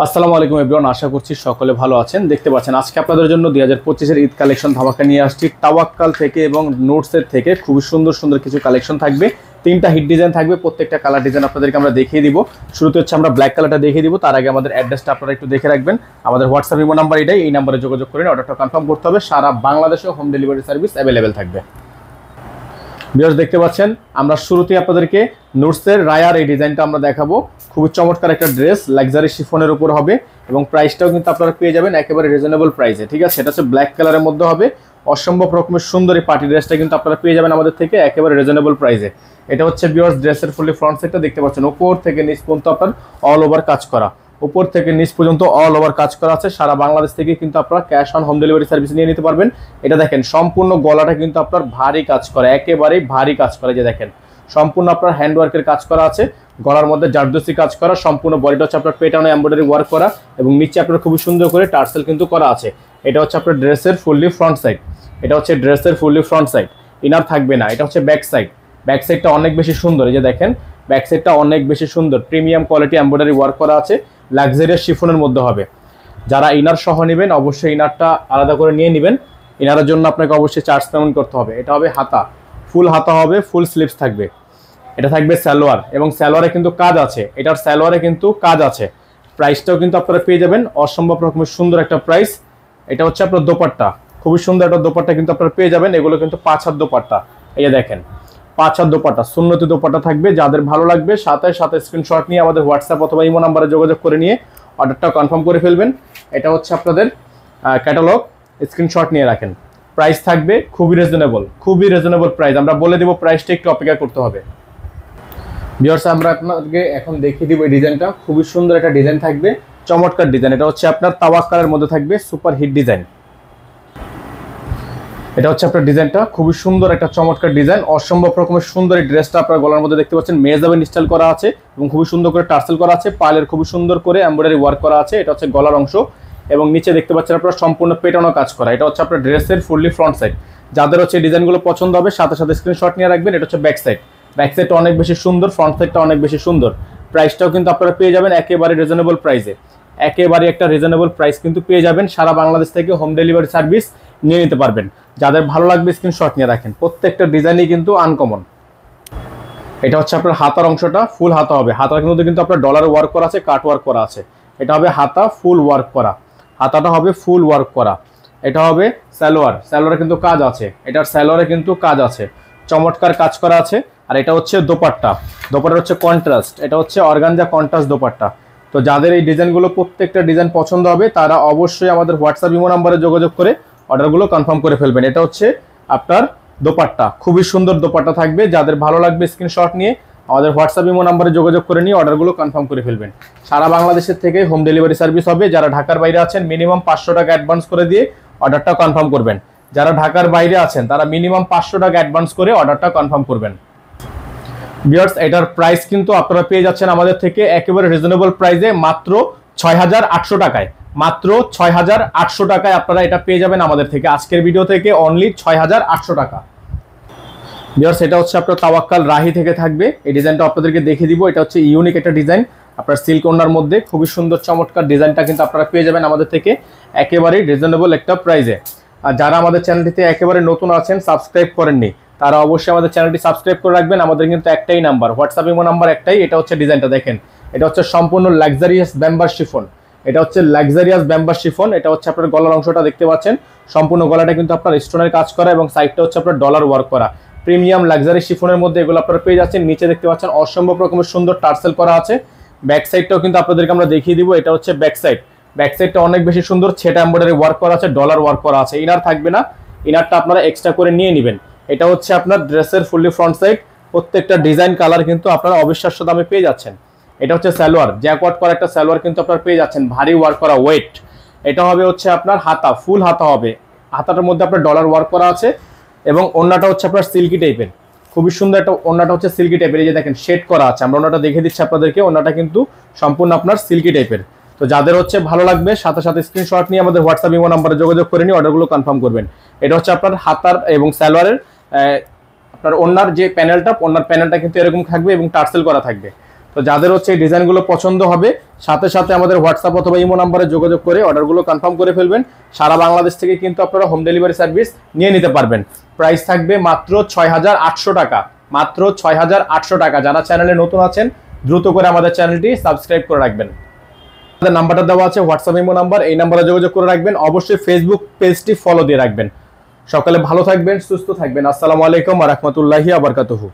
আসসালামু আলাইকুম এভরিওয়ান, আশা করছি সকলে ভালো আছেন। দেখতে পাচ্ছেন আজকে আপনাদের জন্য 2025 এর ঈদ কালেকশন ধামাকা নিয়ে আসছি। তাওয়াক্কাল থেকে এবং নোটসের থেকে খুবই সুন্দর সুন্দর কিছু কালেকশন থাকবে। তিনটা হিট ডিজাইন থাকবে, প্রত্যেকটা কালার ডিজাইন আপনাদেরকে আমরা দেখিয়ে দিব। শুরুতে হচ্ছে আমরা ব্ল্যাক কালারটা দেখিয়ে দিব, তার আগে আমাদের অ্যাড্রেসটা আপনারা একটু দেখে রাখবেন। আমাদের হোয়াটসঅ্যাপ ইমো নাম্বার এটাই, এই নাম্বারে যোগাযোগ করে অর্ডারটা কনফার্ম করতে হবে। সারা বাংলাদেশে হোম ডেলিভারি সার্ভিস অ্যাভেলেবেল থাকবে। ভিউয়ার্স দেখতে পাচ্ছেন আমরা শুরুতেই আপনাদেরকে নোটসের রায়ার এই ডিজাইনটা আমরা দেখাবো। খুবই চমৎকার একটা ড্রেস, লাক্সারি শিফনের উপর হবে এবং প্রাইসটাও কিন্তু আপনারা পেয়ে যাবেন একেবারে রিজনেবল প্রাইসে। ঠিক আছে, এটা হচ্ছে ব্ল্যাক কালারের মধ্যে হবে। অসম্ভব রকমের সুন্দর এই পার্টি ড্রেসটা কিন্তু আপনারা পেয়ে যাবেন আমাদের থেকে একেবারে রিজনেবল প্রাইসে। এটা হচ্ছে ভিউয়ার্স ড্রেসের ফুলি ফ্রন্ট সাইডটা দেখতে পাচ্ছেন, উপর থেকে নিচ পর্যন্ত আপনার অল ওভার কাজ করা, উপর থেকে নিচ পর্যন্ত অল ওভার কাজ করা আছে। সারা বাংলাদেশ থেকে কিন্তু আপনারা cash on home delivery service নিয়ে নিতে পারবেন। এটা দেখেন সম্পূর্ণ গলাটা কিন্তু আপনার ভারী কাজ করে, একেবারেই ভারী কাজ করে। যে দেখেন সম্পূর্ণ আপনার হ্যান্ডওয়ার্কের কাজ করা আছে, গলার মধ্যে জারদোসি কাজ করা, সম্পূর্ণ বডিটা হচ্ছে আপনার পেটানো এমব্রয়ডারি ওয়ার্ক করা এবং নিচে আপনার খুবই সুন্দর করে টার্সেল কিন্তু করা আছে। এটা হচ্ছে আপনার ড্রেসের ফুললি ফ্রন্ট সাইড। এটা হচ্ছে ড্রেসের ফুললি ফ্রন্ট সাইড, ইনার থাকবে না। এটা হচ্ছে ব্যাক সাইড। ব্যাক সাইডটা অনেক বেশি সুন্দর। এই যে দেখেন ব্যাক সাইডটা অনেক বেশি সুন্দর, প্রিমিয়াম কোয়ালিটি এমব্রয়ডারি ওয়ার্ক করা আছে, লাক্সারিয়াস শিফনের মধ্যে হবে। যারা ইনার সহ নেবেন অবশ্যই ইনারটা আলাদা করে নিয়ে নেবেন। ইনারের জন্য আপনাকে অবশ্যই চার্জ পেমেন্ট করতে হবে। এটা হবে হাতা, ফুল হাতা হবে, ফুল স্লিভস থাকবে। এটা থাকবে সালোয়ার এবং সালোয়ারে কিন্তু কাজ আছে, এটার সালোয়ারে কিন্তু কাজ আছে। প্রাইসটাও কিন্তু আপনারা পেয়ে যাবেন অসম্ভব রকমের সুন্দর একটা প্রাইস। এটা হচ্ছে আপনার দোপাট্টা, খুবই সুন্দর একটা দোপাট্টা কিন্তু আপনারা পেয়ে যাবেন। এগুলো কিন্তু 5 হাত দোপাট্টা। এই যে দেখেন 5 হাত দোপাট্টা, সুন্নতি দোপাট্টা থাকবে। যাদের ভালো লাগবে সাথে সাথে স্ক্রিনশট নিয়ে আমাদের হোয়াটসঅ্যাপ অথবা ইমো নাম্বারে যোগাযোগ করে নিয়ে অর্ডারটা কনফার্ম করে ফেলবেন। এটা হচ্ছে আপনাদের ক্যাটালগ, স্ক্রিনশট নিয়ে রাখেন। প্রাইস থাকবে খুবই রিজনেবল প্রাইস। আমরা বলে দেব প্রাইসটা, একটু অপেক্ষা করতে হবে। ভিউয়ার্স আমরা আপনাদেরকে এখন দেখিয়ে দিব এই ডিজাইনটা। খুবই সুন্দর একটা ডিজাইন থাকবে, চমৎকার ডিজাইন। এটা হচ্ছে আপনার তাওয়াক্কালের মধ্যে থাকবে, সুপার হিট ডিজাইন। এটা হচ্ছে আপনার ডিজাইনটা, খুবই সুন্দর একটা চমৎকার ডিজাইন, অসম্ভব রকমের সুন্দর। এই ড্রেসটা আপনার গলার মধ্যে দেখতে পাচ্ছেন মেজাবেন স্টাইল করা আছে এবং খুবই সুন্দর করে টার্সেল করা আছে। পালের খুবই সুন্দর করে এমব্রয়ডারি ওয়ার্ক করা আছে। এটা হচ্ছে গলার অংশ এবং নিচে দেখতে পাচ্ছেন আপনারা সম্পূর্ণ পেটানো কাজ করা। এটা হচ্ছে আপনার ড্রেসের ফুললি ফ্রন্ট সাইড। যাদের হচ্ছে ডিজাইনগুলো পছন্দ হবে সাথে সাথে স্ক্রিনশট নিয়ে রাখবেন। এটা হচ্ছে ব্যাক সাইড। ব্যাক সাইডটা অনেক বেশি সুন্দর, ফ্রন্ট সাইডটা অনেক বেশি সুন্দর। প্রাইসটাও কিন্তু আপনারা পেয়ে যাবেন একেবারে রিজনেবল প্রাইসে। একেবারে একটা রিজনেবল প্রাইস কিন্তু পেয়ে যাবেন। সারা বাংলাদেশ থেকে হোম ডেলিভারি সার্ভিস নিয়ে নিতে পারবেন। যাদের ভালো লাগবে স্ক্রিনশট নিয়ে রাখেন। প্রত্যেকটা ডিজাইনই কিন্তু আনকমন। এটা হচ্ছে আপনার হাতার অংশটা, ফুল হাতা হবে। হাতার মধ্যে কিন্তু আপনার ডলার ওয়ার্ক করা আছে, কাট ওয়ার্ক করা আছে। এটা হবে হাতা ফুল ওয়ার্ক করা, হাতাটা হবে ফুল ওয়ার্ক করা। এটা হবে সালোয়ার, সালোয়ারে কিন্তু কাজ আছে। এটার সালোয়ারে কিন্তু কাজ আছে, চমৎকার কাজ করা আছে। আর এটা হচ্ছে দোপাট্টা, দোপাট্টা হচ্ছে কন্ট্রাস্ট। এটা হচ্ছে অর্গানজা কন্ট্রাস্ট দোপাট্টা। তো যাদের এই ডিজাইনগুলো প্রত্যেকটা ডিজাইন পছন্দ হবে তারা অবশ্যই আমাদের হোয়াটসঅ্যাপ ইমো নাম্বারে যোগাযোগ করে অর্ডারগুলো কনফার্ম করে ফেলবেন। এটা হচ্ছে আপনার দোপাট্টা, খুবই সুন্দর দোপাট্টা থাকবে। যাদের ভালো লাগবে স্ক্রিনশট নিয়ে আমাদের হোয়াটসঅ্যাপ ইমো নাম্বারে যোগাযোগ করে নিয়ে অর্ডারগুলো কনফার্ম করে ফেলবেন। সারা বাংলাদেশের থেকে হোম ডেলিভারি সার্ভিস হবে। যারা ঢাকার বাইরে আছেন মিনিমাম 500 টাকা অ্যাডভান্স করে দিয়ে অর্ডারটা কনফার্ম করবেন। যারা ঢাকার বাইরে আছেন তারা মিনিমাম 500 টাকা অ্যাডভান্স করে অর্ডারটা কনফার্ম করবেন। ভিউয়ার্স এটার প্রাইস কিন্তু আপনারা পেয়ে যাচ্ছেন আমাদের থেকে একেবারে রিজনেবল প্রাইসে, মাত্র 6800 টাকায়। মাত্র 6800 টাকায় আপনারা এটা পেয়ে যাবেন আমাদের থেকে। আজকের ভিডিও থেকে অনলি 6800 টাকা। ভিউয়ার্স এটা হচ্ছে আপনার তাওয়াক্কাল রাহি থেকে থাকবে। এই ডিজাইনটা আপনাদেরকে দেখিয়ে দিব। এটা হচ্ছে ইউনিক একটা ডিজাইন, আপনার সিল্ক ওড়নার মধ্যে খুবই সুন্দর চমৎকার ডিজাইনটা কিন্তু আপনারা পেয়ে যাবেন আমাদের থেকে একেবারেই রিজনেবল একটা প্রাইসে। আর যারা আমাদের চ্যানেলটিতে একেবারে নতুন আছেন, সাবস্ক্রাইব করেননি, তারা অবশ্যই আমাদের চ্যানেলটি সাবস্ক্রাইব করে রাখবেন। আমাদের কিন্তু একটাই নাম্বার, হোয়াটসঅ্যাপ ইমো নাম্বার একটাই। এটা হচ্ছে ডিজাইনটা দেখেন, এটা হচ্ছে সম্পূর্ণ লাক্সারিয়াস ব্যাম্বার শিফন। এটা হচ্ছে লাক্সারিয়াস ব্যাম্বার শিফন। এটা হচ্ছে আপনার গলার অংশটা দেখতে পাচ্ছেন, সম্পূর্ণ গলাটা কিন্তু আপনার স্টোনের কাজ করা এবং সাইডটা হচ্ছে আপনার ডলার ওয়ার্ক করা। প্রিমিয়াম লাক্সারি শিফনের মধ্যে এগুলো আপনারা পেয়ে যাচ্ছেন। নিচে দেখতে পাচ্ছেন অসম্ভব রকমের সুন্দর টার্সেল করা আছে। ব্যাক সাইডটাও কিন্তু আপনাদেরকে আমরা দেখিয়ে দিব। এটা হচ্ছে ব্যাক সাইড। ব্যাক সাইডটা অনেক বেশি সুন্দর, ছেটা এমব্রয়ডারি ওয়ার্ক করা আছে, ডলার ওয়ার্ক করা আছে। ইনার থাকবে না, ইনারটা আপনারা এক্সট্রা করে নিয়ে নেবেন। এটা হচ্ছে আপনার ড্রেসের ফুললি ফ্রন্ট সাইড। প্রত্যেকটা ডিজাইন কালার কিন্তু আপনারা অবিশ্বাস্য দামে পেয়ে যাচ্ছেন। এটা হচ্ছে সালোয়ার, জ্যাকওয়ার্ড করা একটা সালোয়ার কিন্তু আপনারা পেয়ে যাচ্ছেন, ভারী ওয়ার্ক করা ওয়েট। এটা হবে হচ্ছে আপনার হাতা, ফুল হাতা হবে। হাতাটার মধ্যে আপনার ডলার ওয়ার্ক করা আছে এবং ওড়নাটা হচ্ছে আপনার সিল্কি টাইপের, খুবই সুন্দর একটা ওড়নাটা হচ্ছে সিল্কি টাইপের। এই যে দেখেন শেড করা আছে, আমরা ওড়নাটা দেখে দিচ্ছি আপনাদেরকে। ওড়নাটা কিন্তু সম্পূর্ণ আপনার সিল্কি টাইপের। তো যাদের হচ্ছে ভালো লাগবে সাথে সাথে স্ক্রিনশট নিয়ে আমাদের হোয়াটসঅ্যাপ ইমো নাম্বারে যোগাযোগ করে নিয়ে অর্ডারগুলো কনফার্ম করবেন। এটা হচ্ছে আপনার হাতার এবং সালোয়ারের আপনার ওড়নার যে প্যানেলটা, ওড়নার প্যানেলটা কিন্তু এরকম থাকবে এবং টার্সেল করা থাকবে। তো যাদের হচ্ছে এই ডিজাইনগুলো পছন্দ হবে সাথে সাথে আমাদের হোয়াটসঅ্যাপ অথবা ইমো নাম্বারে যোগাযোগ করে অর্ডারগুলো কনফার্ম করে ফেলবেন। সারা বাংলাদেশ থেকে কিন্তু আপনারা হোম ডেলিভারি সার্ভিস নিয়ে নিতে পারবেন। প্রাইস থাকবে মাত্র ৬,৮০০ টাকা, মাত্র ৬,৮০০ টাকা। যারা চ্যানেলে নতুন আছেন দ্রুত করে আমাদের চ্যানেলটি সাবস্ক্রাইব করে রাখবেন। আমাদের নাম্বারটা দেওয়া আছে হোয়াটসঅ্যাপ ইমো নাম্বার, এই নাম্বারে যোগাযোগ করে রাখবেন। অবশ্যই ফেসবুক পেজটি ফলো দিয়ে রাখবেন। সকালে ভালো থাকবেন, সুস্থ থাকবেন। আসসালামু আলাইকুম ওয়া রাহমাতুল্লাহি ওয়া বারাকাতুহু।